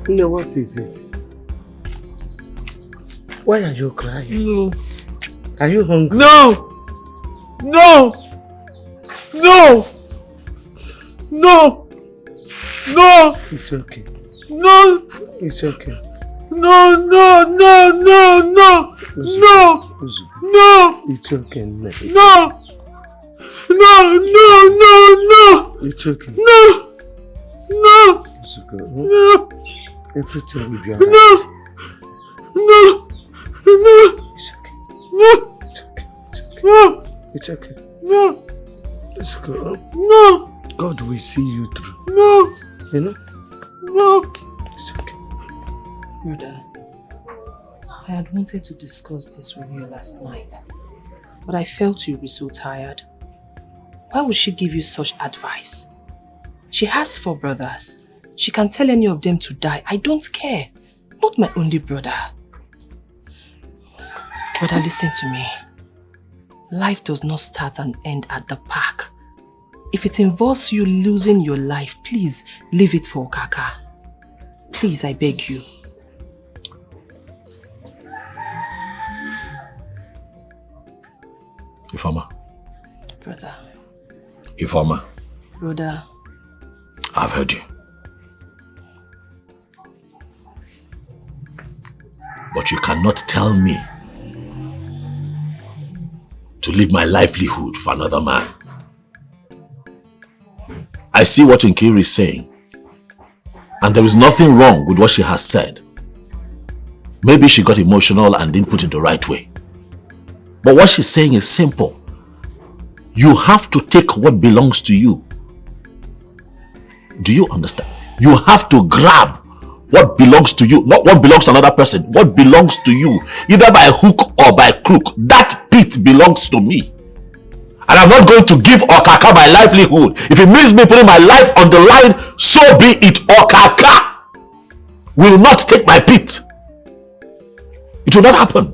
No, what is it? Why are you crying? No. Are you hungry? No! No! No! No! No! It's okay. No! It's okay. No, no, no, no, no! No! No! It's okay. No! No! No, no, no, no! It's okay. No! No! It's okay. No! Everything will be No! alright. No! No! It's okay. No! It's okay. It's okay. No! It's okay. It's okay. No! God will see you through. No! You know? No! It's okay. Brother, I had wanted to discuss this with you last night, but I felt you'd be so tired. Why would she give you such advice? She has 4 brothers. She can tell any of them to die. I don't care. Not my only brother. Brother, listen to me. Life does not start and end at the park. If it involves you losing your life, please leave it for Okaka. Please, I beg you. Ifeoma. Brother. Ifeoma. Brother. I've heard you. But you cannot tell me to leave my livelihood for another man. I see what Nkiri is saying, and there is nothing wrong with what she has said. Maybe she got emotional and didn't put it the right way. But what she's saying is simple. You have to take what belongs to you. Do you understand? You have to grab what belongs to you, not what belongs to another person. What belongs to you, either by hook or by crook. That pit belongs to me. And I'm not going to give Okaka my livelihood. If it means me putting my life on the line, so be it. Okaka will not take my pit. It will not happen.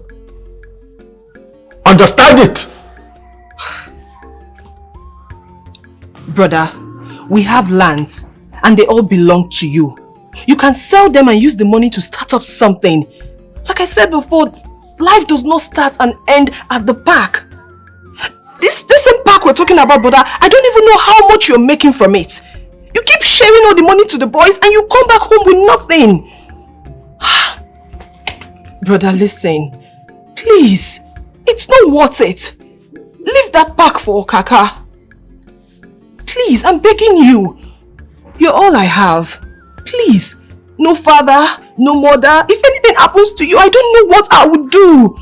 Understand it. Brother, we have lands and they all belong to you. You can sell them and use the money to start up something. Like I said before, life does not start and end at the park. This same park we're talking about, brother, I don't even know how much you're making from it. You keep sharing all the money to the boys and you come back home with nothing. Brother, listen. Please, it's not worth it. Leave that park for Okaka. Please, I'm begging you. You're all I have. Please, no father, no mother. If anything happens to you, I don't know what I would do.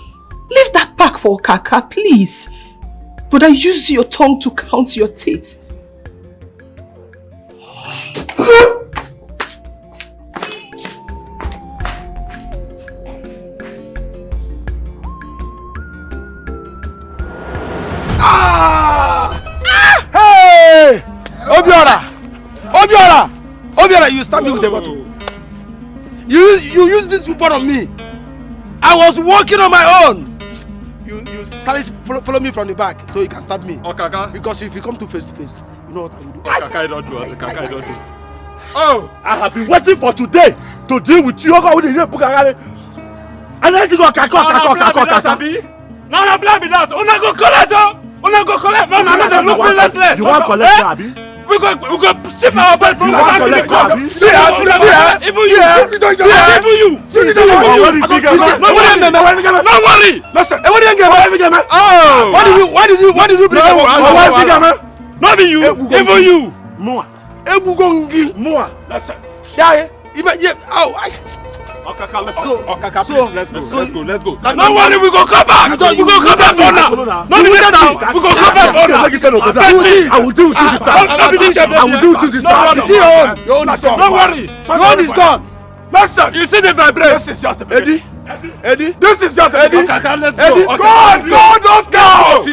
Leave that park for Okaka, please. Brother, use your tongue to count your teeth. Hey! Obiora, you stab me with a bottle. You use this weapon on me. I was walking on my own. You started follow me from the back so you can stab me. Okaka. Because if you come to face to face, you know what I will do. Okaka, don't do it. Okaka, don't do it. Oh, I have been waiting for today to deal with you. And I think Okaka. No, no, blame me that. Una go collect. Man, you want collect, Abi? We go ship our boys from the Even you. No worry. Listen. Why did you bring up? Not be you. Even you. More. Listen. Yeah. Okaka, let's go. Okaka, please, let's go. No worry, we go come back. We go come back for now. No be this now. We go come back for now. I will do it to this time. I will do it to this time. You see your own is done. Don't worry. Your own is done. Listen. You see the vibration. This is just Eddie. This is just Eddie. Okaka, let's go. Eddie, go those cows.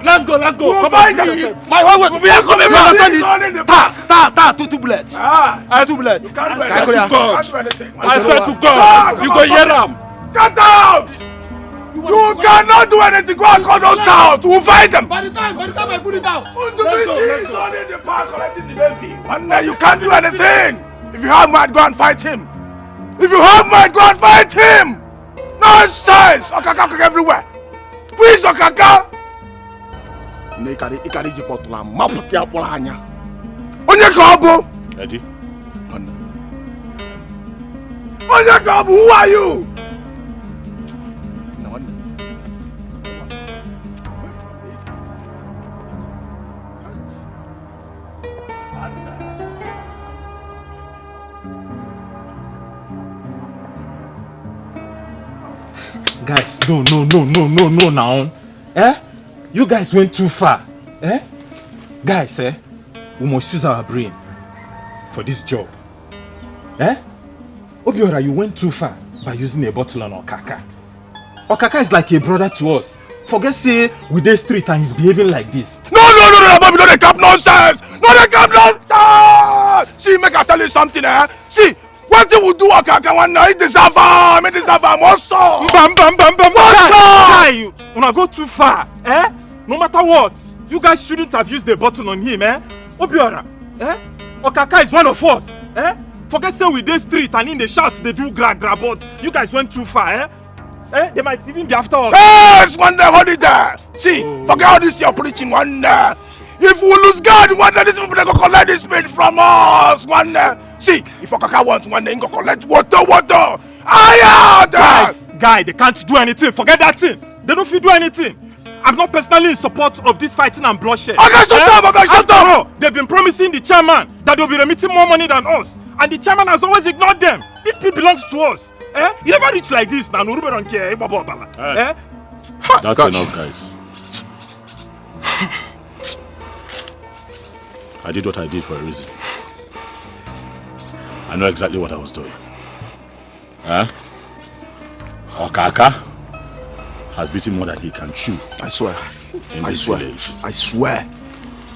Let's go. We'll fight. My wife, we are coming. You understand it? Two bullets. Two bullets. I swear to God. You go hear them. Get out. You cannot do anything. Go and call those cows. We'll fight them. By the time I put it down. He's not in the park collecting the baby. And you can't do anything. If you have mind, go and fight him. If you have mind, go and fight him. Nonsense. Okaka everywhere. Please, Okaka. Ikari jipotula maputi apola hanya. Onye kabo. Eddie. Onye kabo, who are you? Guys, no now. You guys went too far. Guys, we must use our brain for this job. Obiora, you went too far by using a bottle on Okaka. Okaka is like a brother to us. Forget say we dey street and he's behaving like this. No, Bobby, no, they cap nonsense. No, they cap nonsense. See, make I tell you something, See, what they will do, Okaka, one night, deserve him, what's up? Bam. Guy, when I go too far, no matter what, you guys shouldn't have used the bottle on him, Obiora, Okaka is one of us, Forget say we dey street and in the shout they do grab, but you guys went too far, They might even be after us. Yes, one day, hold it there. See, forget all this you're preaching, one day. If we lose God, one day, these people they go collect this meat from us, one day. See, if Okaka wants one day, he go collect water. Guy, they can't do anything. Forget that thing. They don't feel do anything. I'm not personally in support of this fighting and bloodshed. Okay, shut up. They've been promising the chairman that they'll be remitting more money than us. And the chairman has always ignored them. This pit belongs to us. You never reach like this now. Nurube don't care. That's enough, guys. I did what I did for a reason. I know exactly what I was doing. Okaka has beaten more than he can chew. I swear. In this village. I swear.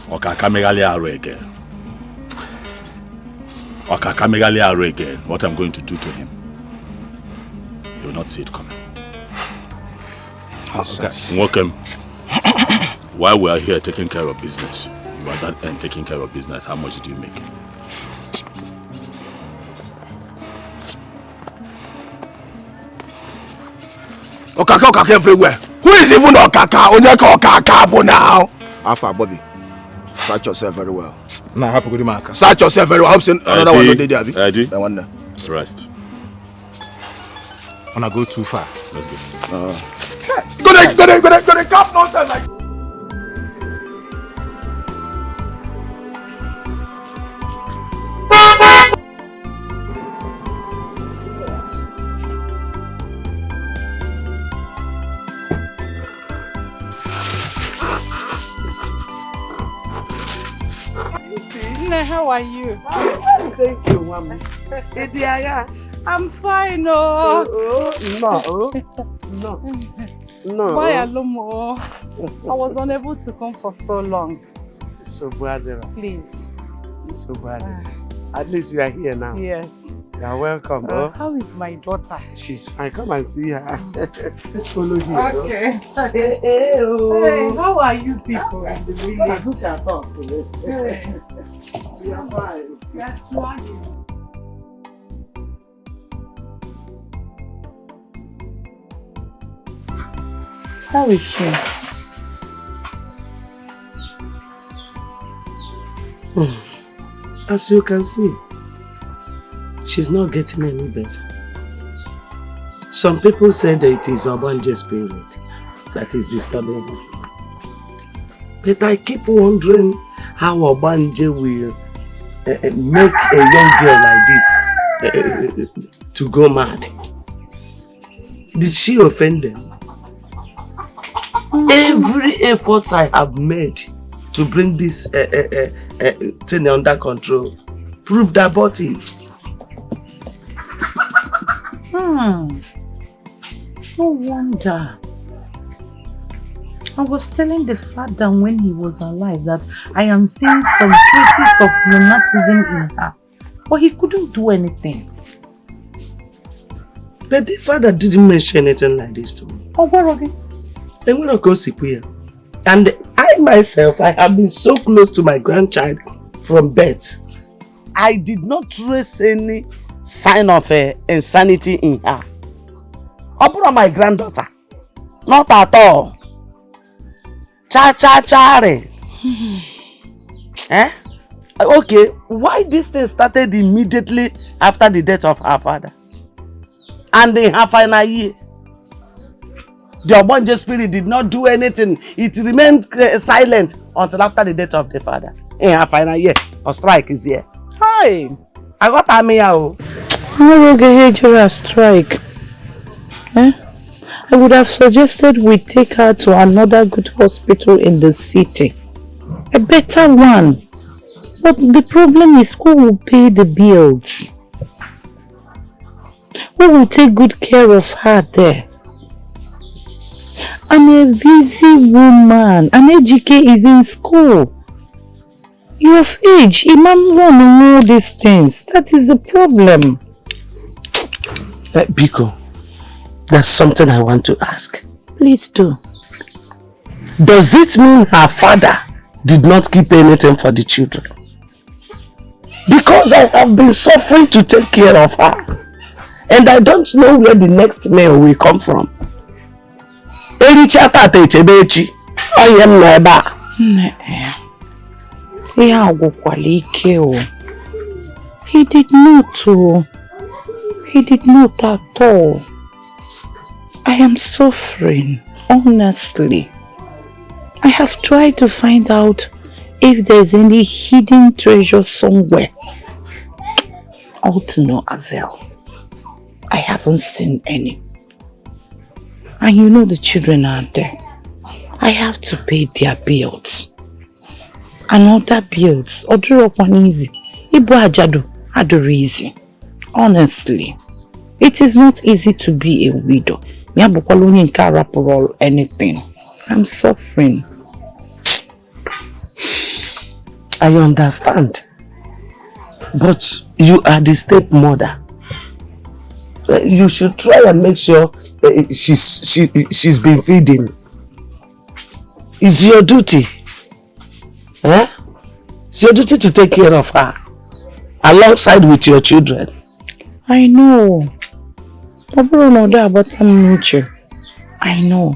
Okaka megali are again. Okaka megali are again. What I'm going to do to him, you will not see it coming. Okay. Welcome. While we are here taking care of business, you are that end taking care of business. How much did you make? Okaka everywhere. Who is even Okaka? Onyeka Okaka now. Alpha Bobby, search yourself very well. Nah, happy good mark. Search yourself very well. I'm saying another one don't dey there. Eddie. I wonder. Rest. Wanna go too far? Let's go. Go there, cap nonsense like. How are you? Thank you, Mama. I'm fine, No. Why Alomo? I was unable to come for so long. So bad. Please. So bad. At least you are here now. Yes. You are welcome. How is my daughter? She's fine. Come and see her. Let's follow here. Okay. Hey, how are you people? Look at us. We are fine. We are trying. How is she? As you can see, she's not getting any better. Some people say that it is Obanje's spirit that is disturbing her. But I keep wondering how Obanje will make a young girl like this to go mad. Did she offend them? Every effort I have made to bring this thing under control proved abortive. No wonder. I was telling the father when he was alive that I am seeing some traces of lunatism in her. But he couldn't do anything. But the father didn't mention anything like this to me. Oh, where are they? And when I go see queer. And I myself, I have been so close to my grandchild from birth. I did not trace any sign of insanity in her. Upon my granddaughter. Not at all. Cha-cha-cha-re. Eh? Okay, why this thing started immediately after the death of her father? And in her final year, the Obonje spirit did not do anything. It remained silent until after the death of the father. In her final year, a strike is here. Hi! I got Amia. I'm going to strike. Eh? I would have suggested we take her to another good hospital in the city. A better one. But the problem is, who will pay the bills? Who will take good care of her there? I'm a busy woman. An Ejike is in school. You're of age. Imam won't know these things. That is the problem. Biko, there's something I want to ask. Please do. Does it mean her father did not keep anything for the children? Because I have been suffering to take care of her. And I don't know where the next meal will come from. He did not. He did not at all. I am suffering, honestly. I have tried to find out if there's any hidden treasure somewhere. All to no avail. I haven't seen any. And you know the children are there. I have to pay their bills. And other bills. Oduro one easy. Ibu ajadu adoro easy. Honestly. It is not easy to be a widow. Or anything. I'm suffering. I understand. But you are the stepmother. You should try and make sure she's been feeding. It's your duty. Eh? It's your duty to take care of her. Alongside with your children. I know. I know.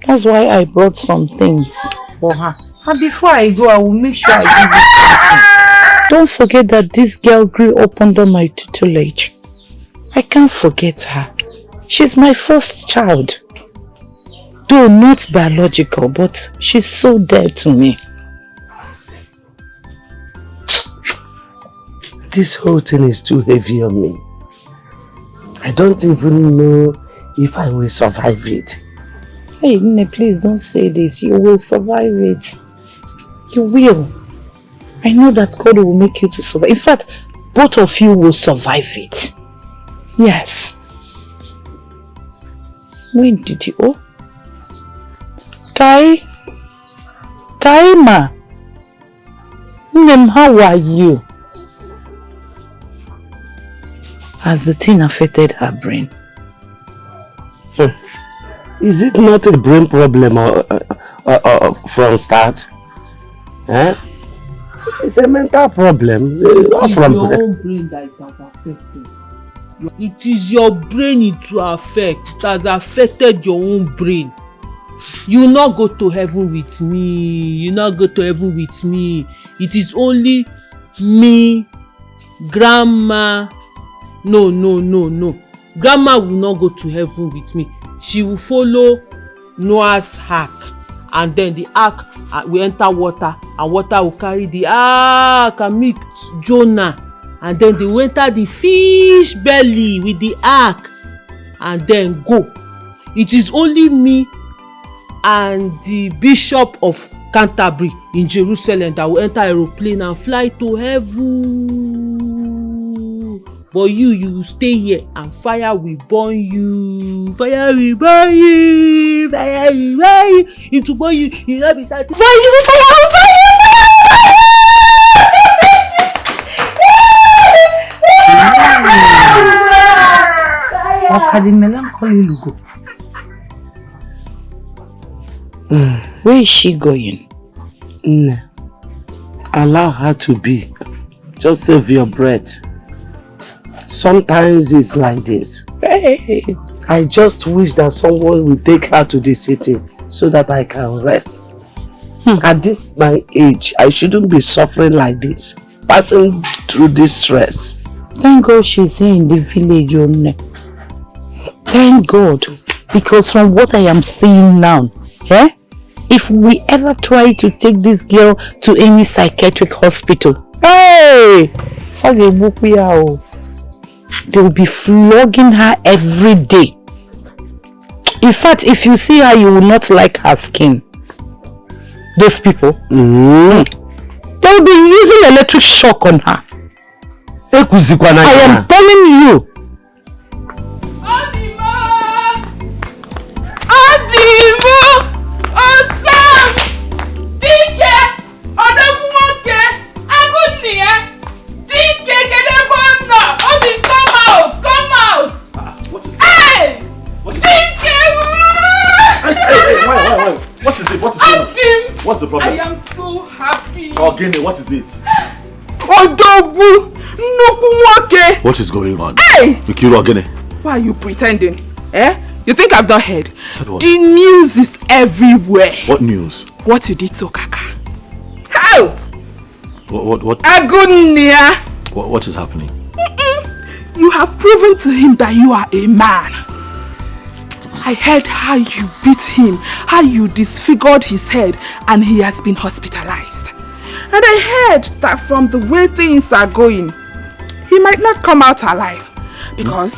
That's why I brought some things for her. And before I go, I will make sure I give you something. Don't forget that this girl grew up under my tutelage. I can't forget her. She's my first child. Though not biological, but she's so dear to me. This whole thing is too heavy on me. I don't even know if I will survive it. Hey, Nne, please don't say this. You will survive it. You will. I know that God will make you to survive. In fact, both of you will survive it. Yes. When did you? Oh? Kaima. Nne, how are you? Has the thing affected her brain? Is it not a brain problem from start? Eh? It is a mental problem. Not from your own brain that it has affected. It is your brain it will affect. It has affected your own brain. You will not go to heaven with me. You will not go to heaven with me. It is only me, grandma. No. Grandma will not go to heaven with me. She will follow Noah's ark, and then the ark will enter water, and water will carry the ark and meet Jonah, and then they will enter the fish belly with the ark and then go. It is only me and the Bishop of Canterbury in Jerusalem that will enter aeroplane and fly to heaven. But you will stay here and fire will burn you. Fire will burn you. Fire will burn you. It will burn you. You will not be satisfied. Fire will burn Kadi melancholy lugo. Where is she going? Allow her to be. Just save your breath. Sometimes it's like this. Hey. I just wish that someone will take her to the city so that I can rest. At this my age, I shouldn't be suffering like this, passing through this stress. Thank God she's here in the village, Onne. Thank God. Because from what I am seeing now, if we ever try to take this girl to any psychiatric hospital, hey! They will be flogging her every day. In fact, if you see her, you will not like her skin. Those people, they will be using electric shock on her. I am telling you. What is it? What is it? What's the problem? I am so happy. Oh, Ghanaian, what is it? What is going on? Hey! Nkiru Ghanaian. Why are you pretending? You think I've not heard? What? The news is everywhere. What news? What you did to Kaka. How? What? Agonia. What is happening? You have proven to him that you are a man. I heard how you beat him, how you disfigured his head, and he has been hospitalized. And I heard that from the way things are going, he might not come out alive because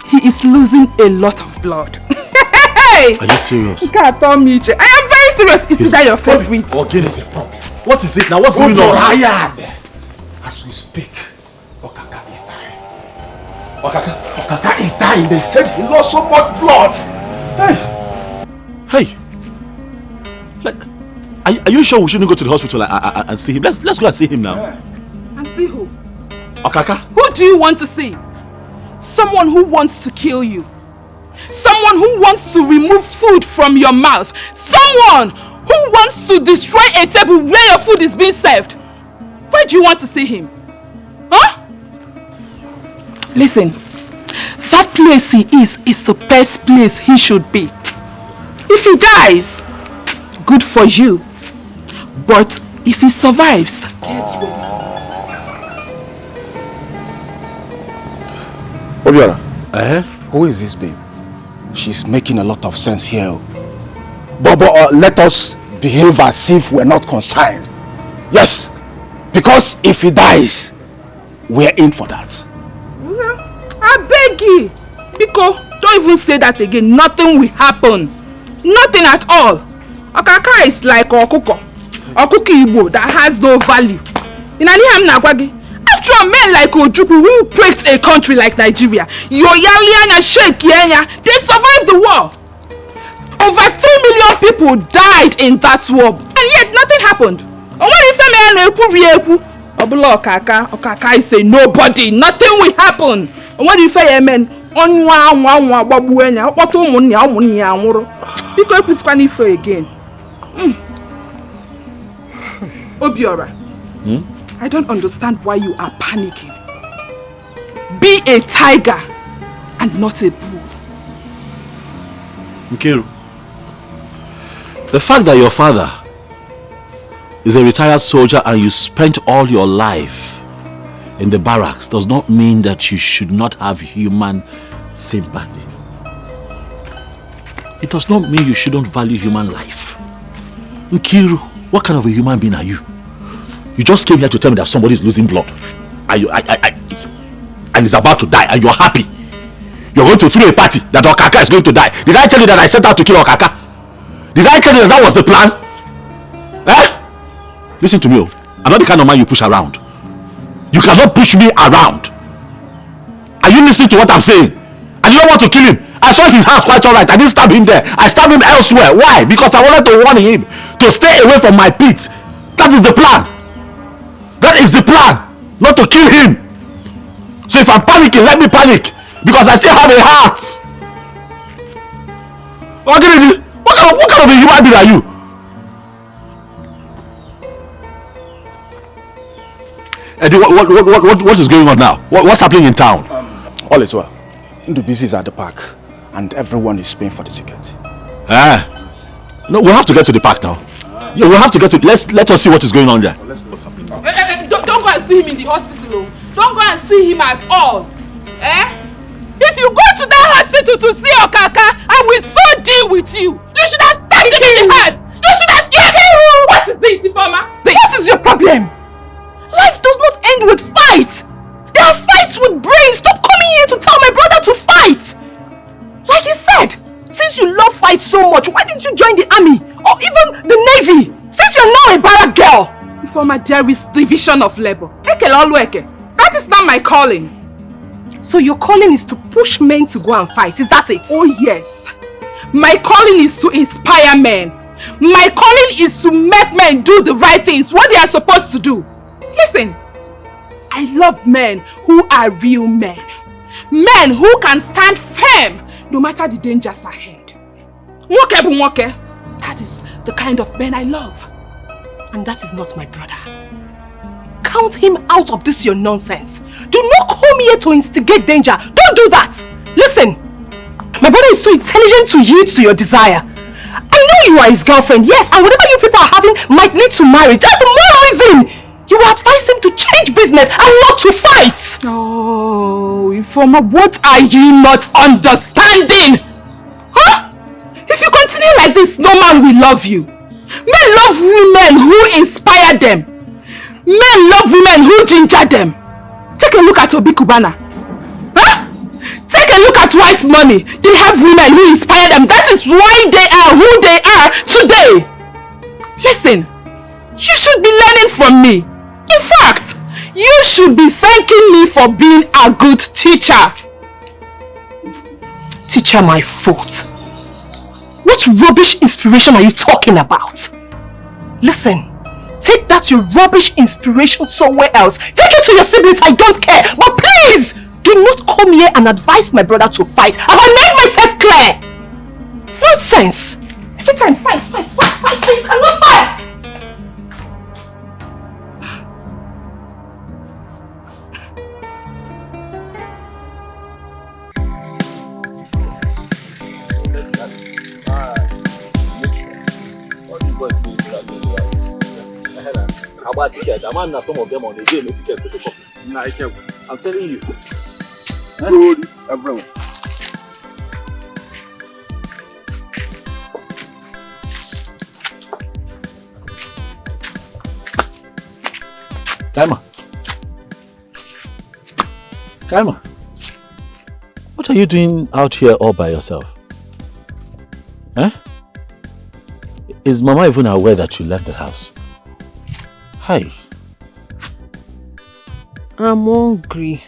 he is losing a lot of blood. Hey! Are you serious? I am very serious. Is that your favorite? Okay, there's a problem. What is it now? What's going on? As we speak, Okaka is dying. Okaka is dying. They said he lost so much blood. Hey. Are you sure we shouldn't go to the hospital and see him? Let's go and see him now. And see who? Okaka? Who do you want to see? Someone who wants to kill you. Someone who wants to remove food from your mouth. Someone who wants to destroy a table where your food is being served. Why do you want to see him? Huh? Listen, that place he is the best place he should be. If he dies, good for you. But if he survives, get ready. Obiora, who is this babe? She's making a lot of sense here. But let us behave as if we're not concerned. Yes, because if he dies, we're in for that. I beg you, Biko, don't even say that again. Nothing will happen. Nothing at all. Okaka is like Okuko Igbo that has no value. After all, men like Ojukwu who breaks a country like Nigeria, Yoyalian and Sheikh Yenya, they survived the war. Over 3 million people died in that war, and yet nothing happened. And when you say Okaka is a nobody, nothing will happen. And when you say amen, again. Obiora, I don't understand why you are panicking. Be a tiger and not a bull. Nkiru, the fact that your father is a retired soldier and you spent all your life in the barracks does not mean that you should not have human sympathy. It does not mean you shouldn't value human life. Nkiru, what kind of a human being are you? You just came here to tell me that somebody is losing blood and is about to die, and you're happy. You're going to throw a party that Okaka is going to die. Did I tell you that I set out to kill Okaka? Did I tell you that was the plan? Listen to me, I'm not the kind of man you push around. You cannot push me around. Are you listening to what I'm saying? I did not want to kill him. I saw his house quite alright. I didn't stab him there. I stabbed him elsewhere. Why? Because I wanted to warn him to stay away from my pit. That is the plan. That is the plan. Not to kill him. So if I'm panicking, let me panic. because I still have a heart. What kind of a human being are you? Eddie, what is going on now? What's happening in town? All is well. Ndubisi is at the park and everyone is paying for the ticket. No, we'll have to get to the park now. Yeah, we'll have to get to... Let us see what is going on there. What's happening? Don't go and see him in the hospital. Don't go and see him at all. If you go to that hospital to see Okaka, I will so deal with you. You should have stabbed him in the head. You should have stabbed him. What is it, Ifeoma? What is your problem? Life does not end with fights. There are fights with brains. Stop coming here to tell my brother to fight. Like he said, since you love fight so much, why didn't you join the army or even the navy? Since you're now a barrack girl. Ifeoma, there is division of labor. That is not my calling. So your calling is to push men to go and fight, is that it? Oh yes. My calling is to inspire men. My calling is to make men do the right things, what they are supposed to do. Listen, I love men who are real men. Men who can stand firm no matter the dangers ahead. That is the kind of men I love. And that is not my brother. Count him out of this your nonsense. Do not come here to instigate danger. Don't do that. Listen, my brother is too intelligent to yield to your desire. I know you are his girlfriend, yes, and whatever you people are having might lead to marriage. That's the more reason you will advise him to change business and not to fight. Oh, Ifeoma, what are you not understanding? Huh? If you continue like this, no man will love you. Men love women who inspire them. Men love women who ginger them. Take a look at Obi Kubana. Huh? Take a look at White Money. They have women who inspire them. That is why they are who they are today. Listen, you should be learning from me. In fact, you should be thanking me for being a good teacher. Teacher, my foot. What rubbish inspiration are you talking about? Listen. Take that your rubbish inspiration somewhere else. Take it to your siblings, I don't care. But please, do not come here and advise my brother to fight. Have I made myself clear? Nonsense. Every time, fight. You cannot fight. About tickets, I'm not some of them on the game ticket to the copy. I'm telling you. Good everyone. Kaima, what are you doing out here all by yourself? Is Mama even aware that you left the house? Hi. I'm hungry.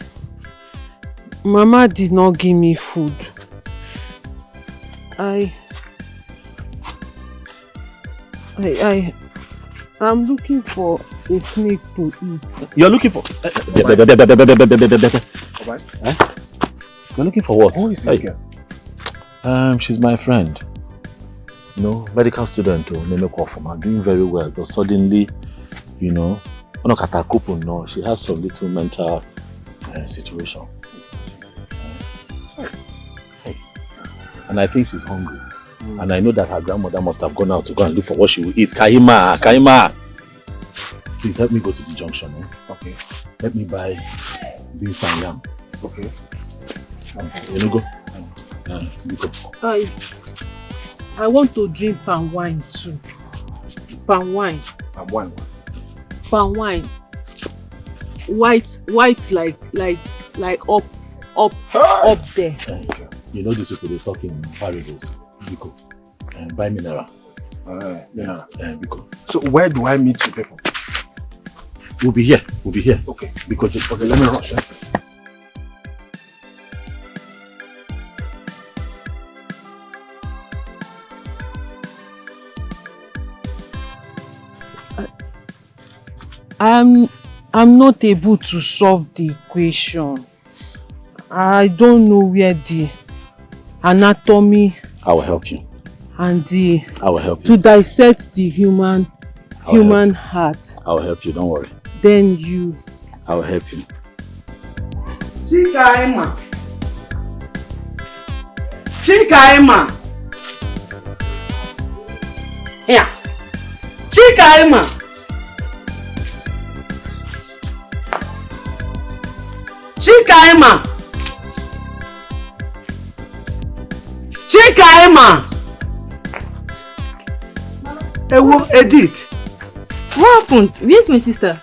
Mama did not give me food. I'm looking for a snake to eat. You're looking for... You're looking for what? Who is this girl? She's my friend. You know, medical student, doing very well, but suddenly, you know, she has some little mental situation. And I think she's hungry. And I know that her grandmother must have gone out to go and look for what she will eat. Kaima! Please help me go to the junction. Okay. Let me buy beans and yam. Okay. You know, go. I want to drink palm wine too. Palm wine. Palm wine. Palm wine. White like up there. You know these people, they talk in parables. Biko. Buy mineral. Biko. So where do I meet you people? We'll be here. Okay. Because okay, let me rush. I'm not able to solve the equation. I don't know where the anatomy I will help you. and the I will help you. to dissect the human heart. I will help you, don't worry. Then you. I will help you. Chikaima. Chikaima. Yeah. Chikaima. Chikaima. Chikaima. Ewo, Edith. What happened? Where's my sister?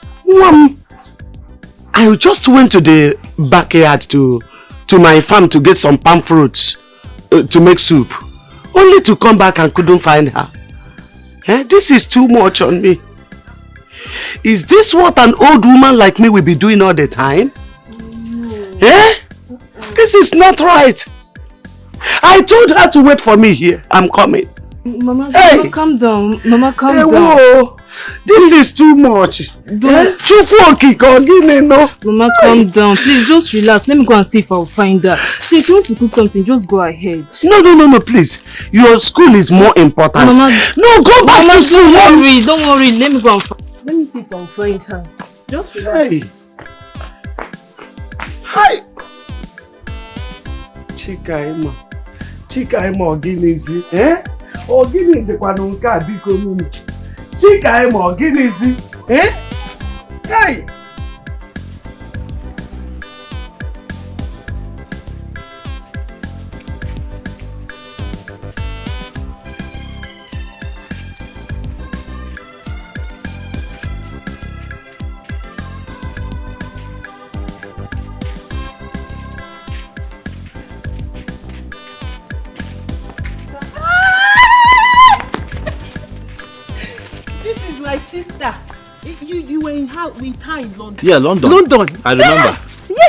I just went to the backyard to my farm to get some palm fruits to make soup. Only to come back and couldn't find her. This is too much on me. Is this what an old woman like me will be doing all the time? No. This is not right. I told her to wait for me here. I'm coming. Mama, Mama, calm down. Mama, calm down. Whoa. This is too much. Mama, calm down. Please, just relax. Let me go and see if I'll find her. See, if you want to cook something, just go ahead. No, please. Your school is more important. Mama, no, go back to school. Don't worry. Let me go and let me see if I'll find her. Just relax. Hey. Hi. Chikaima Oginizi. Ogini ndekwana nke a biko nunu. Chikaima Oginizi. Hey. Sister, you were with her in London. Yeah, London. I remember.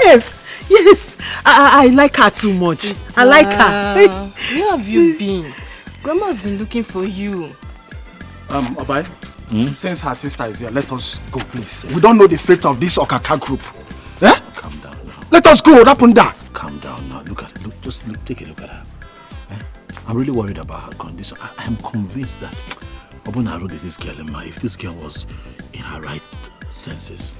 Yes. I like her too much. Sister, I like her. Where have you been? Grandma's been looking for you. Obai, since her sister is here, let us go, please. We don't know the fate of this Okaka group. Calm down now. Let us go, up and down. Calm down now. Take a look at her. I'm really worried about her condition. I am convinced that Obuna wrote this girl, if this girl was in her right senses,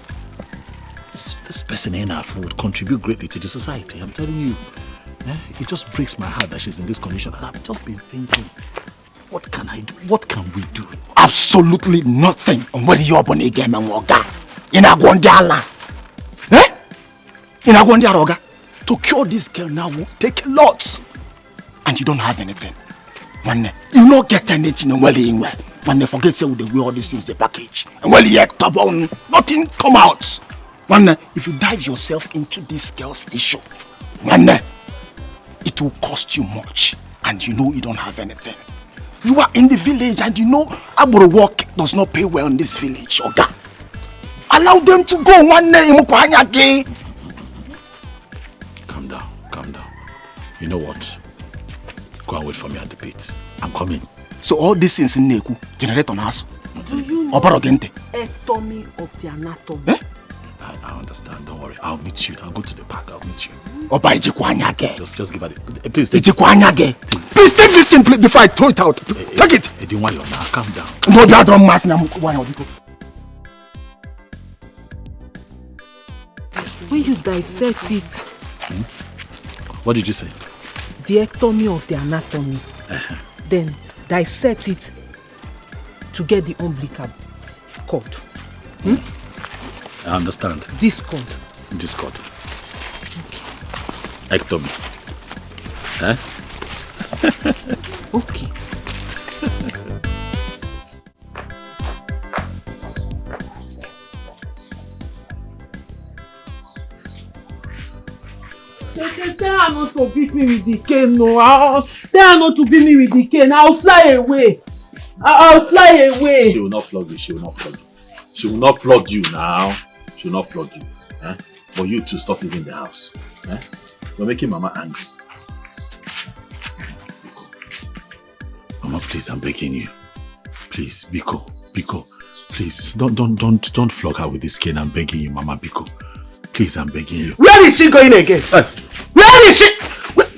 this person in her would contribute greatly to the society. I'm telling you. It just breaks my heart that she's in this condition. And I've just been thinking, what can I do? What can we do? Absolutely nothing. And where you are born again, in Agwandala. In Agwandala, to cure this girl now will take lots. And you don't have anything. When you not get anything and well in well. When they forget say they will all these things the package. And well yet nothing come out. When if you dive yourself into this girl's issue, when it will cost you much. And you know you don't have anything. You are in the village and you know our work does not pay well in this village, Oga. Allow them to go one day. Calm down. You know what? Go and wait for me at the pit. I'm coming. So all these things in Neku generate on us. Do you know ectomy of the anatomy? I understand. Don't worry. I'll meet you. I'll go to the park. I'll meet you. Just give her the... Please take it. Please take this thing before I throw it out. Take it. Now, calm down. No, that don't matter. When you dissect it, What did you say? the ectomy of the anatomy, then dissect it to get the umbilical cord. I understand. This cord. Okay. Ectomy. Okay. Tell her not to beat me with the cane, no. Tell her not to beat me with the cane. I'll fly away. I'll fly away. She will not flog you. She will not flog you now. She will not flog you. But you two stop leaving the house. You're making Mama angry. Mama, please, I'm begging you. Please, Biko. Please, don't flog her with this cane. I'm begging you, Mama, Biko. Please, I'm begging you. Where is she going again? is she?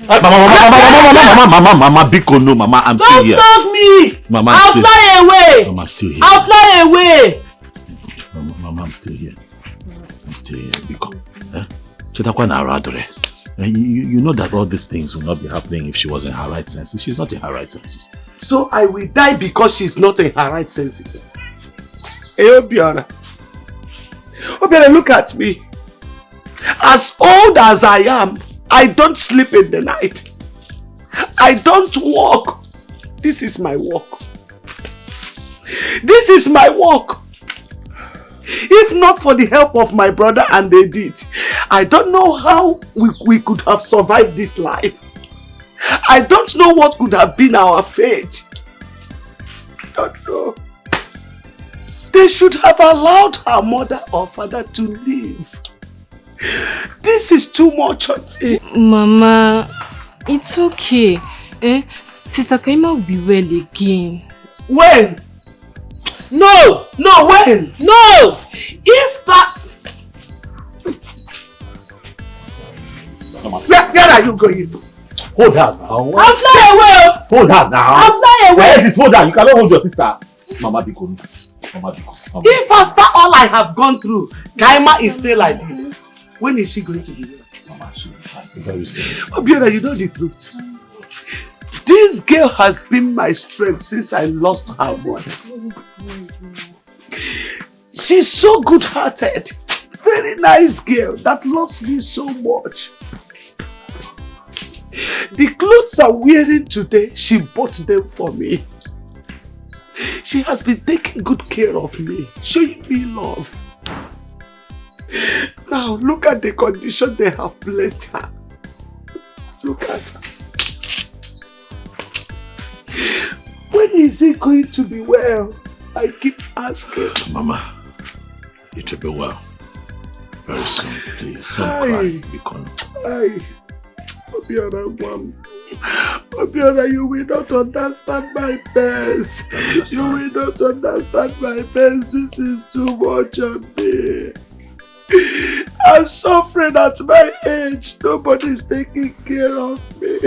Mama, Biko, no, Mama, I'm still here. Don't flog me. Mama, I'll fly away. Mama, I'm still here. I'll fly away. Mama, I'm still here. I'm still here, Biko. You know that all these things will not be happening if she was in her right senses. She's not in her right senses. So I will die because she's not in her right senses. Hey, Obiora. Obiora, look at me. As old as I am, I don't sleep in the night. I don't walk. This is my work. This is my work. If not for the help of my brother and Edith, I don't know how we could have survived this life. I don't know what could have been our fate. I don't know. They should have allowed her mother or father to live. This is too much. Mama, it's okay. Sister Kaima will be well again. When? No, when? No! If that... Where are you going? Hold her now. I'll fly away. Hold her now. I'll fly away. Where is it? Hold her. You cannot hold your sister. Mama Biko. Mama Biko. If after all I have gone through, Kaima is still like this, when is she going to be well? Mama, she will be very soon. Obiora, you know the truth. This girl has been my strength since I lost her mother. She's so good-hearted. Very nice girl that loves me so much. The clothes I'm wearing today, she bought them for me. She has been taking good care of me, showing me love. Now look at the condition they have placed her. Look at her. When is he going to be well? I keep asking. Mama, it will be well. Very soon, please. Don't cry. Aye. Obiora, Mom. Obiora, you will not understand my best. You will not understand my best. This is too much on me. I'm suffering at my age. Nobody's taking care of me.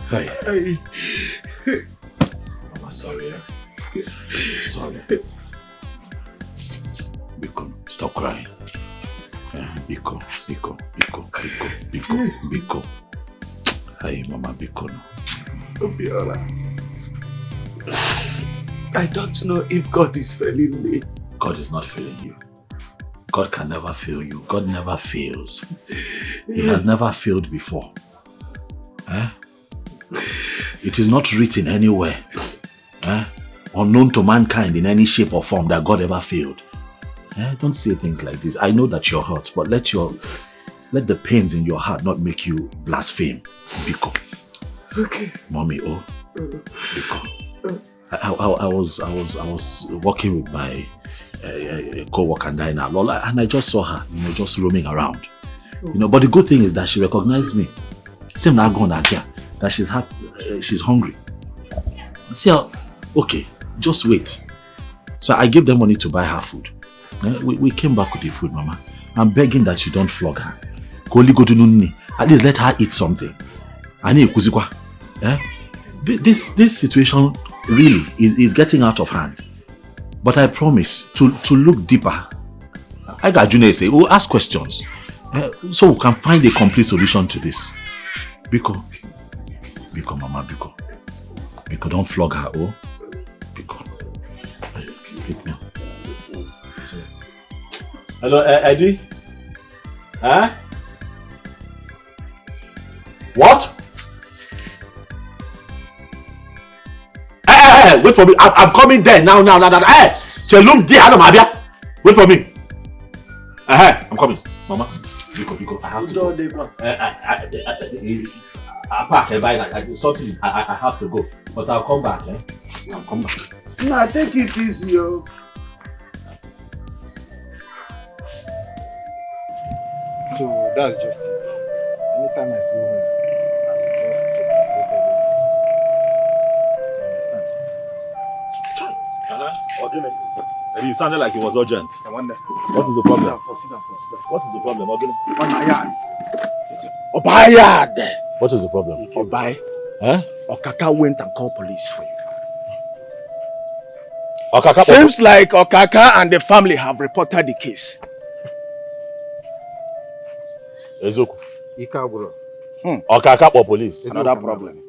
Hey. Mama, sorry. Sorry. Biko, stop crying. Biko. Hey, Mama, Biko. Obiora, I don't know if God is failing me. God is not failing you. God can never fail you. God never fails. He has never failed before. It is not written anywhere, unknown to mankind in any shape or form, that God ever failed. Don't say things like this. I know that you're hurt, but let the pains in your heart not make you blaspheme. Biko. Okay. Mommy, Biko. I was working with my co-worker Dinah, Lola, and I just saw her, just roaming around. But the good thing is that she recognized me. Same now gone again, that she's hungry. See how, okay, just wait. So I gave them money to buy her food. We came back with the food, Mama. I'm begging that you don't flog her. At least let her eat something. This situation really is getting out of hand. But I promise to look deeper. I got Junior say, we'll ask questions. So we can find a complete solution to this. Biko, Mama, Biko. Biko, don't flog her, Biko. Hello, Eddie? What? Hey, wait for me. I'm coming there now. Hey, Chelum, wait for me. I'm coming. Mama, Biko, I have to go. I pack and buy something. I have to go, but I'll come back. I'll come back. Nah, take it easy, yo. So that's just it. Anytime I go home, I will just check my data. You understand? You sounded like it was urgent. I wonder. What is the problem? Sit down. What is the problem, Ogene? Obayad. What is the problem? Obay. Huh? Okaka went and called police for you. Okaka. Seems like Okaka and the family have reported the case. Ezoku. Ika bro. Okaka or police? Another problem.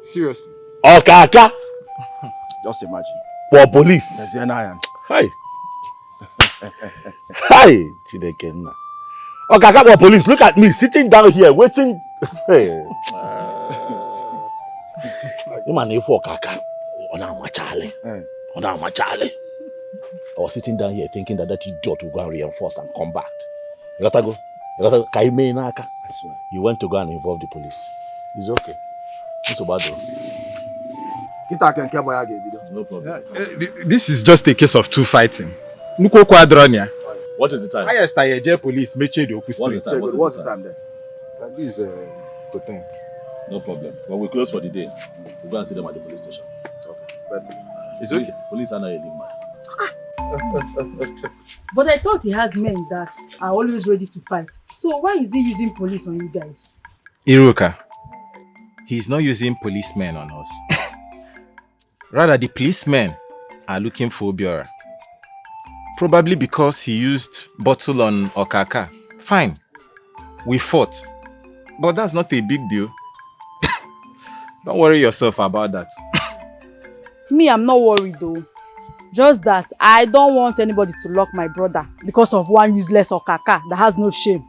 Seriously. Okaka. Just imagine. For police. Hi. Hi, Chidekenna. Okaka for police. Look at me sitting down here waiting. Hey. You man for Okaka. I was sitting down here thinking that idiot will go and reinforce and come back. You gotta go. You went to go and involve the police. It's okay. It's about it. No problem. This is just a case of two fighting. What is the time? Highest I police make the What's the time? What's the time there? This is to 10. No problem. When we close for the day, we'll go and see them at the police station. Okay. But it's okay. Police are not a man. But I thought he has men that are always ready to fight. So why is he using police on you guys? Iruka, he's not using policemen on us. Rather, the policemen are looking for Obiora. Probably because he used bottle on Okaka. Fine. We fought. But that's not a big deal. Don't worry yourself about that. Me, I'm not worried though. Just that I don't want anybody to lock my brother because of one useless Okaka that has no shame.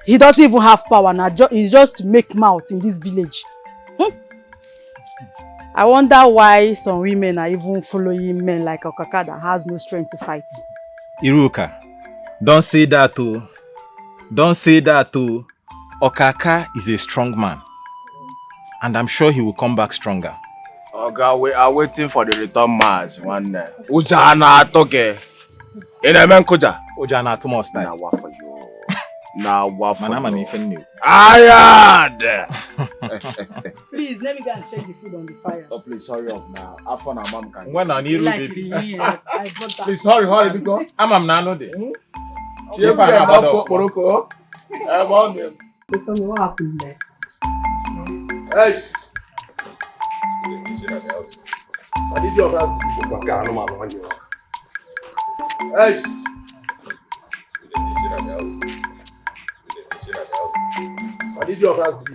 He doesn't even have power now. He's just to make mouth in this village. I wonder why some women are even following men like Okaka that has no strength to fight. Iruka, don't say that too. Don't say that too. Okaka is a strong man. And I'm sure he will come back stronger. Okay, we are waiting for the return mass. One Ujana toke. Koja. Ujana tomorrow style. Now what for you? Now what for you? Ayad! Please, let me go and check the food on the fire. Oh, please, hurry up now. I found a mom can. When I need baby. Please, hurry, because I'm not there. See if I have a Morocco. I want them. Tell me what happened next. Hey! I need your help. Hey! I need your help.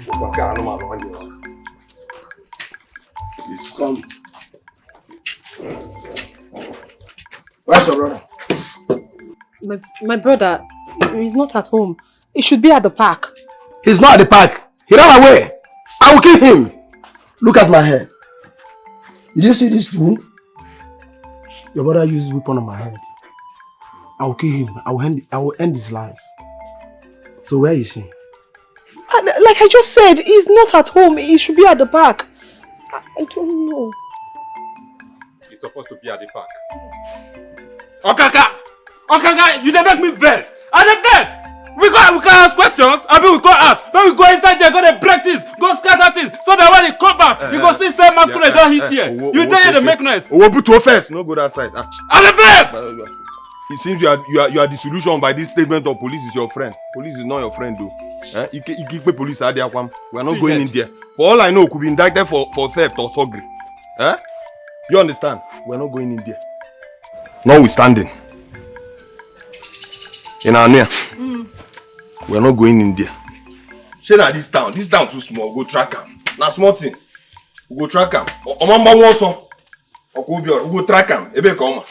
Please come. Where's your brother? My brother, he's not at home. He should be at the park. He's not at the park. He ran away. I will kill him. Look at my hair. Did you see this wound? Your brother used a weapon on my head. I will kill him. I will end his life. So where is he? Like I just said, he's not at home. He should be at the park. I don't know. He's supposed to be at the park. Okaka, you dey make me vex. I dey vex. We can ask questions. I mean, we go out. Then we go inside there, go to break this, go scatter this, so that when he come back, you go see say masquerade don't hit here. You tell you the make noise. We put to first. No go that side. I dey vex. It seems you are disillusioned by this statement of police is your friend. Police is not your friend though. You keep the police out there. We are not going in there. For all I know, could be indicted for theft or thuggery. You understand? We are not going in there. Notwithstanding. In our near. We are not going in there. Say na this town too small. Go track him. Na small thing. We go track him. Omamba won some. Okobior. We go track him. Ebe come.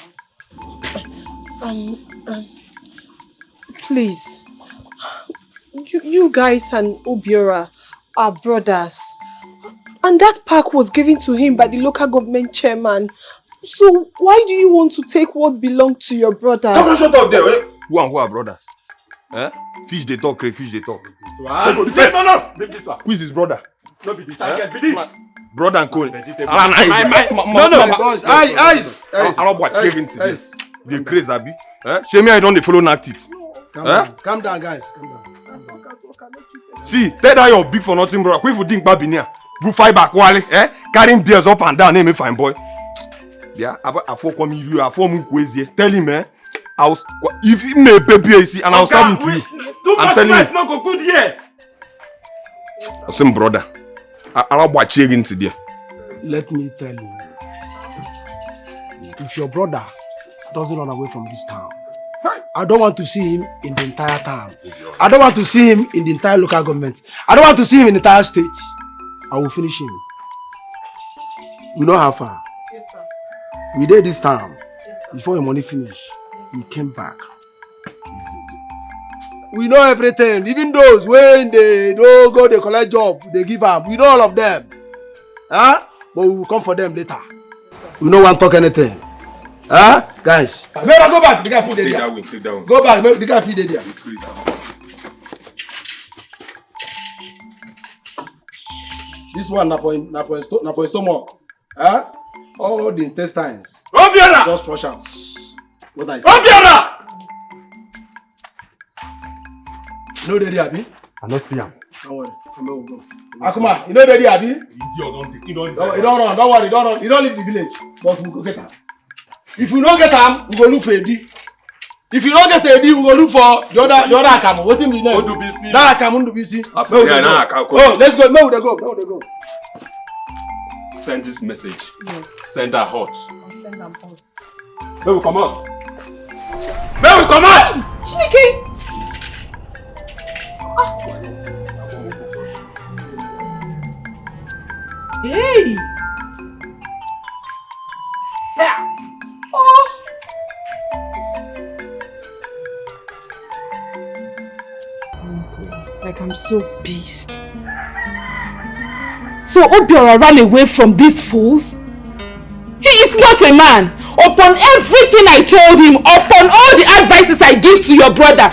Please. You guys and Obiora are brothers. And that park was given to him by the local government chairman. So why do you want to take what belonged to your brother? Come on, shut up there. Who and who are brothers? Fish they talk, crayfish they talk. No. Leave this one. Who is his brother? No be the target, be this. Brother and co. No. Eyes. I'll watch shaving today. The crazy abi. Shame me I don't follow knock it. Calm down, guys. Calm down. See, tell that your big for nothing, bro. If you think Babinia, you fight back, Wally. Carrying beers up and down, name me fine boy. Yeah, I for come you, I for crazy. Tell him, eh? If he may baby, and I'll send him to you. I'm telling you. Not go good here. Same brother. I'll watch you into there. Let me tell you. If your brother doesn't run away from this town, I don't want to see him in the entire town. I don't want to see him in the entire local government. I don't want to see him in the entire state. I will finish him. We know how far. Yes, sir. We did this town. Yes, sir. Before your money finish, he came back. We know everything. Even those when they don't go, they collect job, they give up. We know all of them. Huh? But we will come for them later. We no want to talk anything. Huh? Guys. Better go back. The guy feed Take that wing, take that wing. Go back. The guy feed there. This one na for his stomach. Huh? All the intestines. Obiora! Just flush out. What I say. Obiora! You know the Abi? I don't see him. Don't worry. Come on, go. Akuma, you know the Abi? You don't run. Don't worry. Don't run. You don't leave the village. But we go get him. If we don't get him, we go look for Edi. If you don't get Edi, we go look for the other Akamu. What do you mean? That Akamu to be seen. Oh, let's go. No, they go. Send this message. Yes. Send her hot. I'll send them hot. May we come out? May we come out? Chineke! Hey! Yeah. Oh! Like I'm so pissed. So Obiora ran away from these fools? He is not a man. Upon everything I told him, upon all the advices I gave to your brother,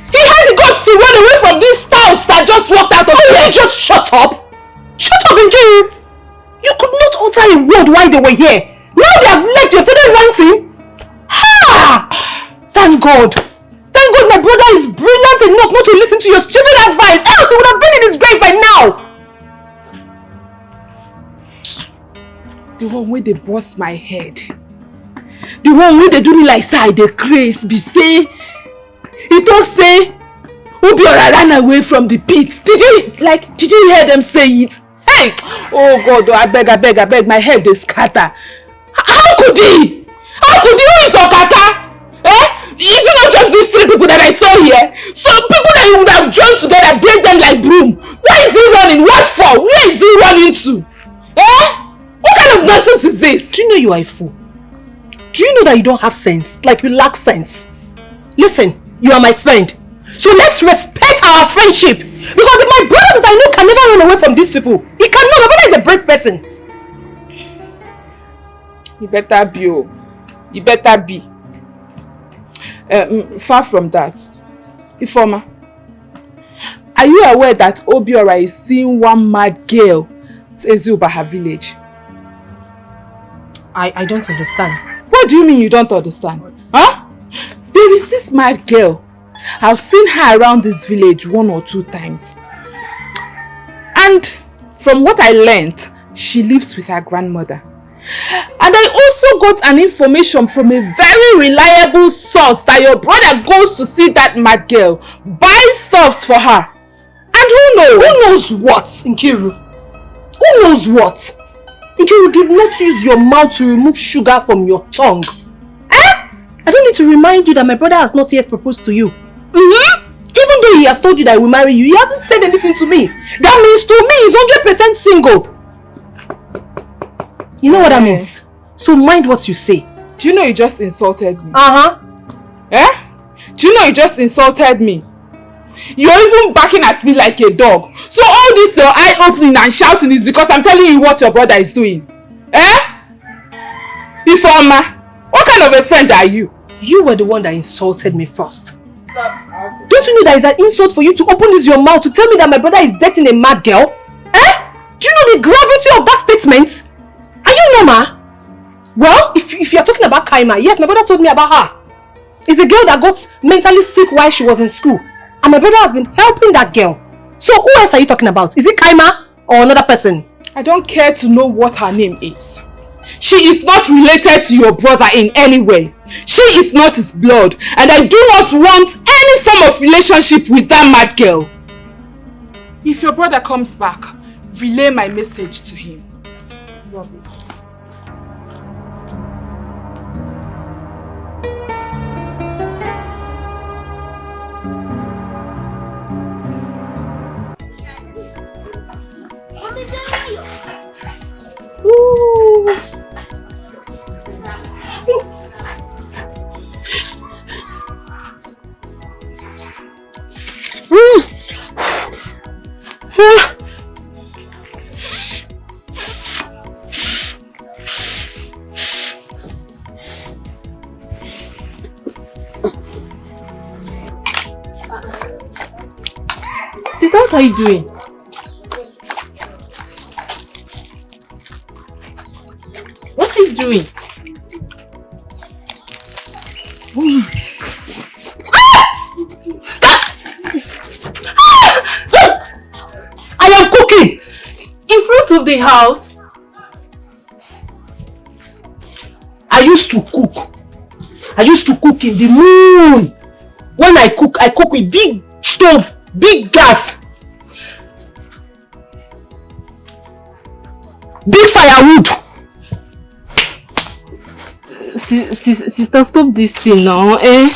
he had the guts to run away from these stouts that just walked out of here. You just shut up! Shut up, Nkiru! You could not utter a word while they were here. Now they have left, you have started ranting. Ha! Thank God. Thank God my brother is brilliant enough not to listen to your stupid advice, else he would have been in his grave by now. The one where they bust my head. The one where they do me like say they craze be say. He talk say Obiora ran away from the pit. Did you hear them say it? Hey! Oh God, I beg, my head is scatter. How could he? Who is Okaka? Is it not just these three people that I saw here? Some people that you would have joined together, break them like broom. Where is he running? What for? Where is he running to? What kind of nonsense is this? Do you know you are a fool? Do you know that you don't have sense? Like you lack sense? Listen, you are my friend. So let's respect our friendship. Because my brother that I know can never run away from these people. He cannot. My brother is a brave person. You better be. You better be. Far from that. Ifeoma, are you aware that Obiora is seeing one mad girl at Ezubaha village? I don't understand. What do you mean you don't understand? Huh? There is this mad girl. I've seen her around this village 1 or 2 times. And from what I learned, she lives with her grandmother. And I also got an information from a very reliable source that your brother goes to see that mad girl, buy stuffs for her. And who knows? Who knows what, Nkiru? Who knows what? Nkiru, do not use your mouth to remove sugar from your tongue. I don't need to remind you that my brother has not yet proposed to you. Even though he has told you that he will marry you, he hasn't said anything to me. That means to me he's 100% single. You know what that means? So mind what you say. Do you know you just insulted me? Uh-huh. Do you know you just insulted me? You're even barking at me like a dog. So all this your eye-opening and shouting is because I'm telling you what your brother is doing. Ifeoma, what kind of a friend are you? You were the one that insulted me first. Don't you know that it's an insult for you to open your mouth to tell me that my brother is dating a mad girl? Do you know the gravity of that statement? Are you normal? Well, if you're talking about Kaima, yes, my brother told me about her. It's a girl that got mentally sick while she was in school. And my brother has been helping that girl. So who else are you talking about? Is it Kaima or another person? I don't care to know what her name is. She is not related to your brother in any way. She is not his blood, and I do not want any form of relationship with that mad girl. If your brother comes back, relay my message to him. Rubbish. Ooh. Sister, what are you doing? What are you doing? I am cooking in front of the house. I used to cook. I used to cook in the moon. When I cook with big stove, big gas, big firewood. Sister, stop this thing now, eh?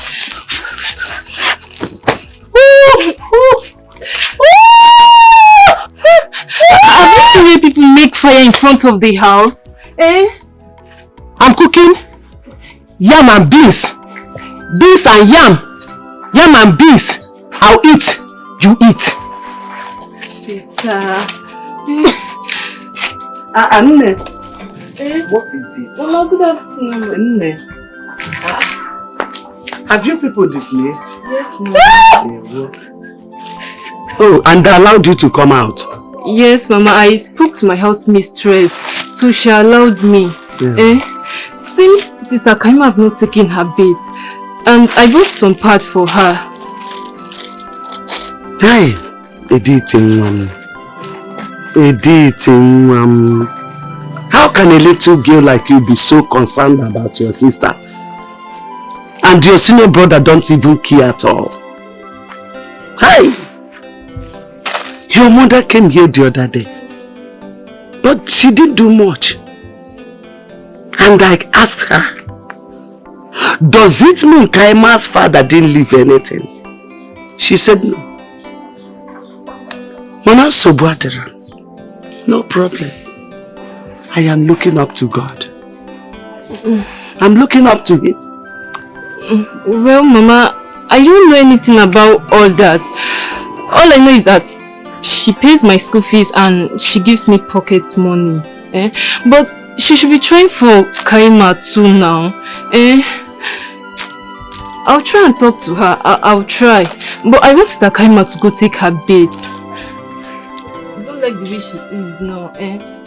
Have you seen where people make fire in front of the house? Eh? I'm cooking yam and beans. Beans and yam. Yam and beans. I'll eat. You eat. Sister. Anne. Eh? What is it? Mama, good afternoon. Anne. Have you people dismissed? Yes, Mama. Oh, and they allowed you to come out? Yes, Mama. I spoke to my house mistress, so she allowed me. Yeah. Since Sister Kaima have not taken her bath, and I bought some pad for her. Hey, Editing. How can a little girl like you be so concerned about your sister? And your senior brother don't even care at all. Hey! Your mother came here the other day, but she didn't do much. And I asked her, does it mean Kaima's father didn't leave anything? She said no. Mama Sobuadera, no problem. I am looking up to God. I'm looking up to Him. Well, Mama, I don't know anything about all that. All I know is that she pays my school fees and she gives me pocket money. But she should be trying for Kaima too now. I'll try and talk to her. I'll try. But I want Sister Kaima to go take her bath. I don't like the way she is now.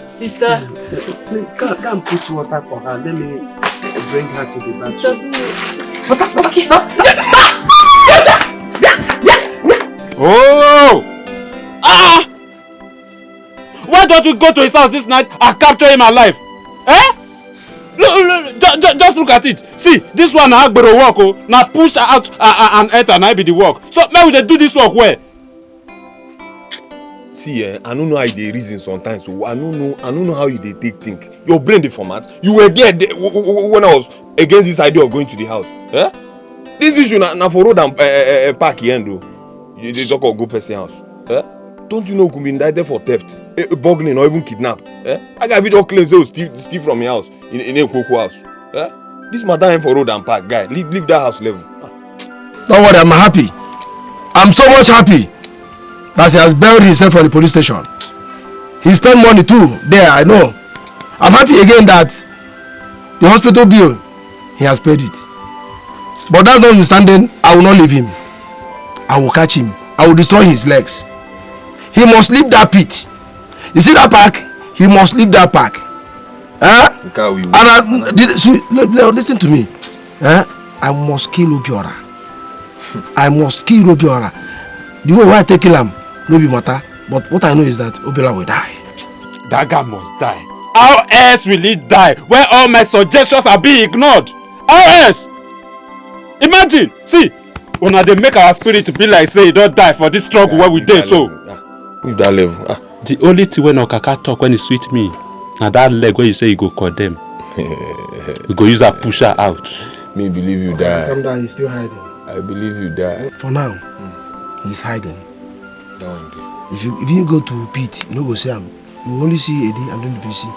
Sister. Please, come put water for her. Let me bring her to the bathroom. Oh! Why don't we go to his house this night and capture him alive? Eh? Look, just look at it. See, this one na agbero work, oh. Now push her out and enter, and I be the work. So maybe they do this work where? See, I don't know how they reason sometimes. So I don't know how you they think. Your brain the format. You were there when I was against this idea of going to the house. Eh? This issue na for road and park here, though. You they talk of go person house. Eh? Don't you know you could be indicted for theft, burglary, or even kidnap? Eh? I got video claims say steal from your house in a Coco house. Eh? This matter ain't for road and park, guy. Leave that house level. Don't worry, I'm happy. I'm so much happy that he has buried himself from the police station. He spent money too there, I know. I'm happy again that the hospital bill, he has paid it. But that's notwithstanding, I will not leave him. I will catch him. I will destroy his legs. He must leave that pit. You see that park? He must leave that park. Listen to me. I must kill Obiora. I must kill Obiora. The way I take him, no be matter. But what I know is that Obiora will die. That guy must die. How else will he die when all my suggestions are being ignored? How else? Imagine, see, when they make our spirit to be like say he don't die for this struggle where we dey so. With that level. The only thing when Okaka talk when he sweet me, now that leg where you say you go condemn. You go use a pusher out. Me believe you die. Calm down, he's still hiding. I believe you die. For now, he's hiding. If you go to Pete, you know go see him. You will only see Eddie and then the PC.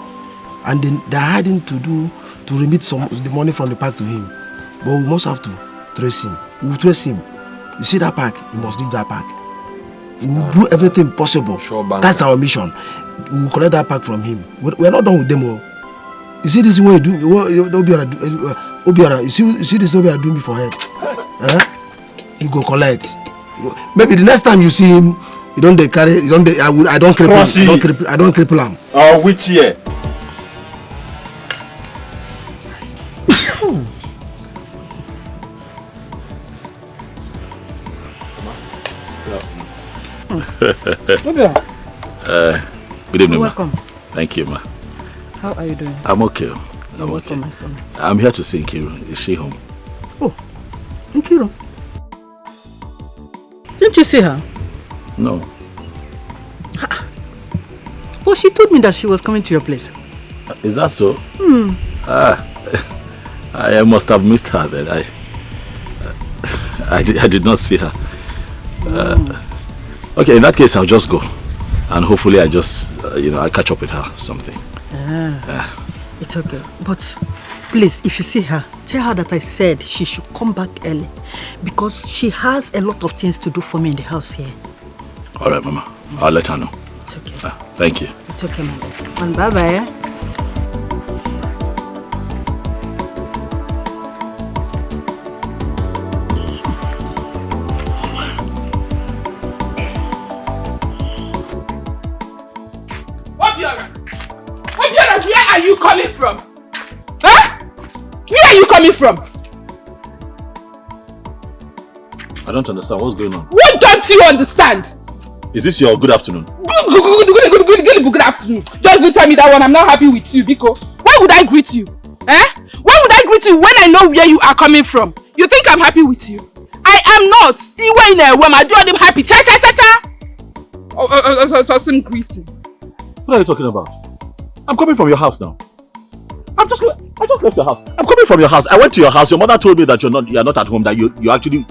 And then they're hiding to remit the money from the park to him. But we must have to trace him. We will trace him. You see that park, you must leave that park. We will do everything possible. Sure, that's our mission. We will collect that park from him. We're not done with them all. You see this way you do Obiara, you see this Obiara doing me for head. You go collect. Maybe the next time you see him, I don't cripple him. Oh, which year? Good evening, welcome. Ma. Thank you, Ma. How are you doing? I'm okay. I'm okay. My son. I'm here to see Nkiru. Is she home? Oh, Nkiru. Didn't you see her? No. Oh, she told me that she was coming to your place. Is that so? I must have missed her then. I did not see her. Okay, in that case, I'll just go. And hopefully I'll catch up with her or something. It's okay. But please, if you see her, tell her that I said she should come back early. Because she has a lot of things to do for me in the house here. Alright, Mama. I'll let her know. It's okay. Thank you. It's okay, Mama. And bye-bye. Obiora, where are you coming from? Huh? Where are you coming from? I don't understand. What's going on? What don't you understand? Is this your good afternoon? Good afternoon. Just don't tell me that one. I'm not happy with you, Biko. Why would I greet you? Why would I greet you when I know where you are coming from? You think I'm happy with you? I am not. Even when I do them happy. Cha. Some greeting. What are you talking about? I'm coming from your house now. I just left your house. I'm coming from your house. I went to your house. Your mother told me that you're not at home, that you actually,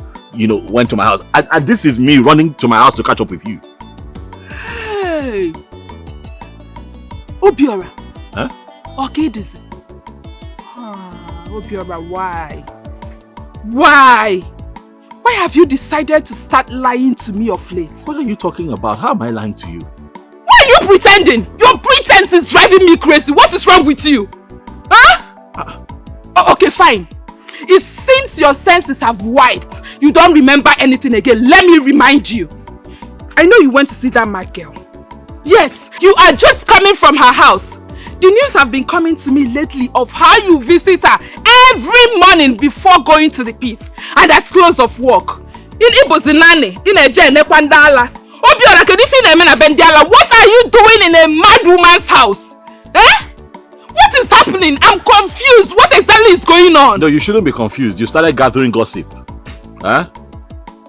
went to my house. And this is me running to my house to catch up with you. Hey. Obiora. Huh? Okay, this. Obiora, why? Why have you decided to start lying to me of late? What are you talking about? How am I lying to you? Why are you pretending? Your pretense is driving me crazy. What is wrong with you? Huh? Okay, fine. It seems your senses have wiped. You don't remember anything again. Let me remind you. I know you went to see that mad girl. Yes, you are just coming from her house. The news have been coming to me lately of how you visit her every morning before going to the pit. And at close of work. In Ibozinane, in a Nekwandala. Obiora, what are you doing in a mad woman's house? What is happening? I'm confused. What exactly is going on? No, you shouldn't be confused. You started gathering gossip.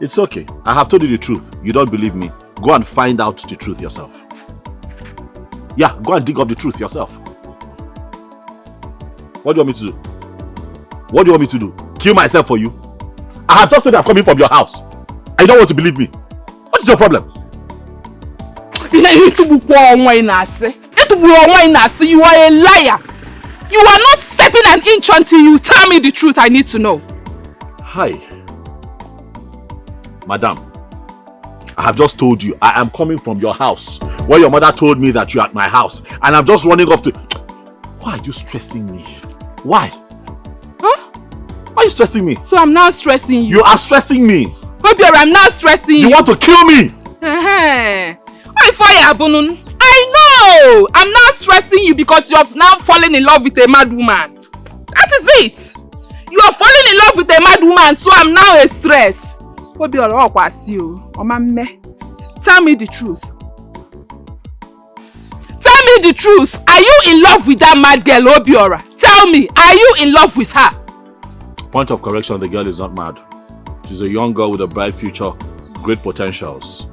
It's okay. I have told you the truth. You don't believe me. Go and find out the truth yourself. Yeah, go and dig up the truth yourself. What do you want me to do? What do you want me to do? Kill myself for you? I have just told you I'm coming from your house. I don't want to believe me. What is your problem? You are a liar. You are not stepping an inch until you tell me the truth I need to know. Hi. Madam, I have just told you I am coming from your house, where your mother told me that you're at my house, and I'm just running off to... Why are you stressing me? Why? Huh? Why are you stressing me? So I'm not stressing you. You are stressing me. Obiora, I'm not stressing you. You want to kill me? I know! I'm not stressing you because you have now fallen in love with a mad woman. That is it. You are falling in love with a mad woman, so I'm now a stress. Tell me the truth. Tell me me the truth. Are you in love with that mad girl, Obiora? Tell me, are you in love with her? Point of correction, the girl is not mad. She's a young girl with a bright future, great potentials.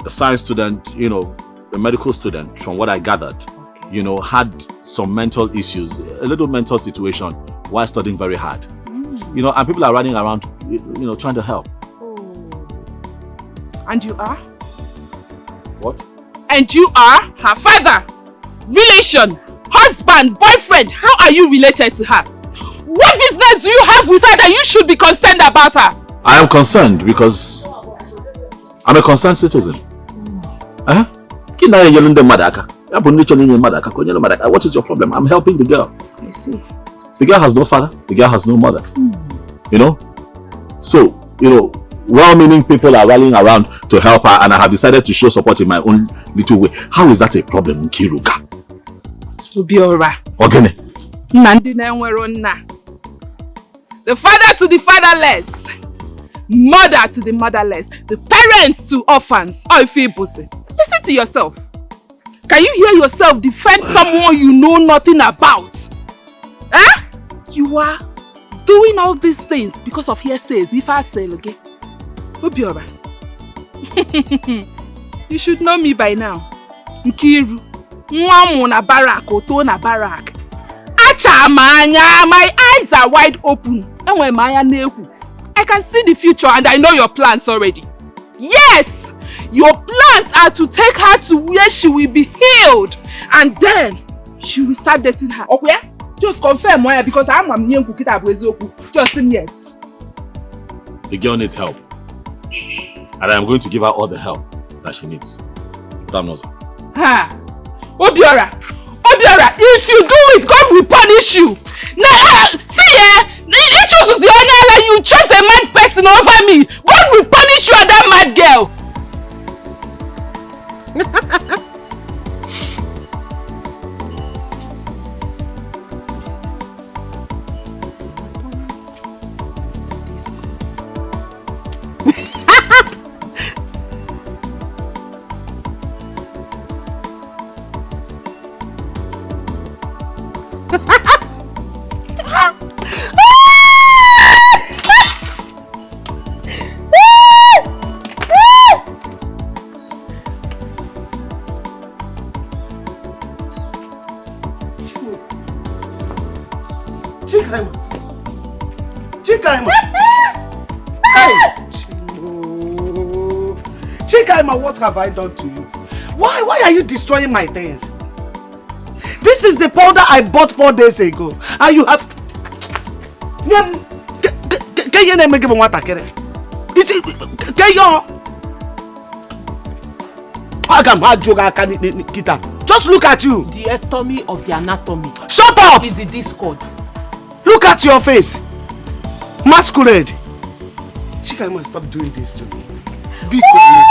A science student, you know, a medical student, from what I gathered, you know, had some mental issues, a little mental situation while studying very hard. You know, and people are running around, you know, trying to help. And you are? What? And you are her father, relation, husband, boyfriend. How are you related to her? What business do you have with her that you should be concerned about her? I am concerned because I'm a concerned citizen. What is your problem? I'm helping the girl. I see. The girl has no father. The girl has no mother. You know? So, you know, well-meaning people are rallying around to help her, and I have decided to show support in my own little way. How is that a problem, Nkiruka? Obiora. Ogene. The father to the fatherless, mother to the motherless, the parents to orphans. Listen to yourself. Can you hear yourself defend someone you know nothing about? Eh? You are doing all these things because of hearsays. If I say, okay? Obiora. You should know me by now. Nkiru. Nwamu na barak, oto na barak. My eyes are wide open. I can see the future and I know your plans already. Yes! Your plans are to take her to where she will be healed. And then, she will start dating her. Okay? Just confirm why, because I'm a new kukita. Just say yes. The girl needs help. And I am going to give her all the help that she needs. That knows her. Ha! Obiora! Obiora, if you do it, God will punish you. Now, see, you choose the honor, you chose a mad person over me. God will punish you and that mad girl. Chikaima, what have I done to you? Why are you destroying my things? This is the powder I bought 4 days ago. And you have... Just look at you. The ectomy of the anatomy. Shut up! Is the discord. Look Look at your face. Masquerade. Chikaima, stop doing this to me. Be quiet.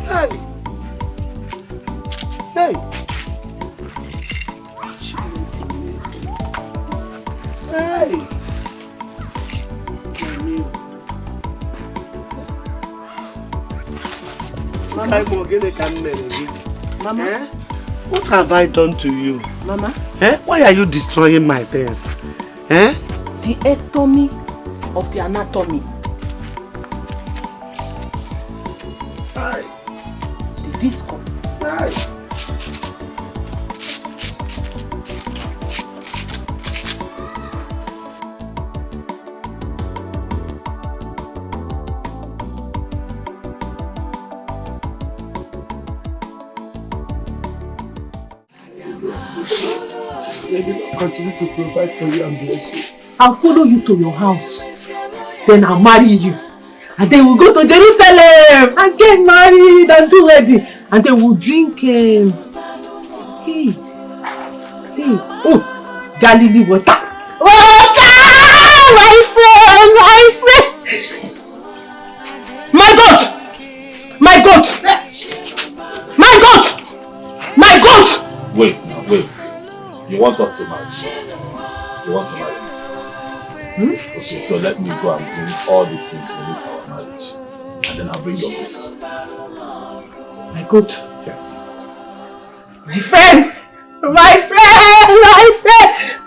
Hey. Hey. Hey. Mama, eh? What have I done to you? Mama? Eh? Why are you destroying my things? Eh? The ectomy of the anatomy. Hi. The discord. Hi. Continue to provide for you and bless you. I'll follow you to your house. Then I'll marry you. And then we'll go to Jerusalem and get married and do wedding. And then we'll drink Galilee water. Water! My friend! My goat! My goat! My goat! My goat! Wait now, wait. You want us to marry? You want to marry? Okay, so let me go and bring all the things we need for our marriage. then I'll bring your goods. My good. Yes. My friend! My friend! My friend!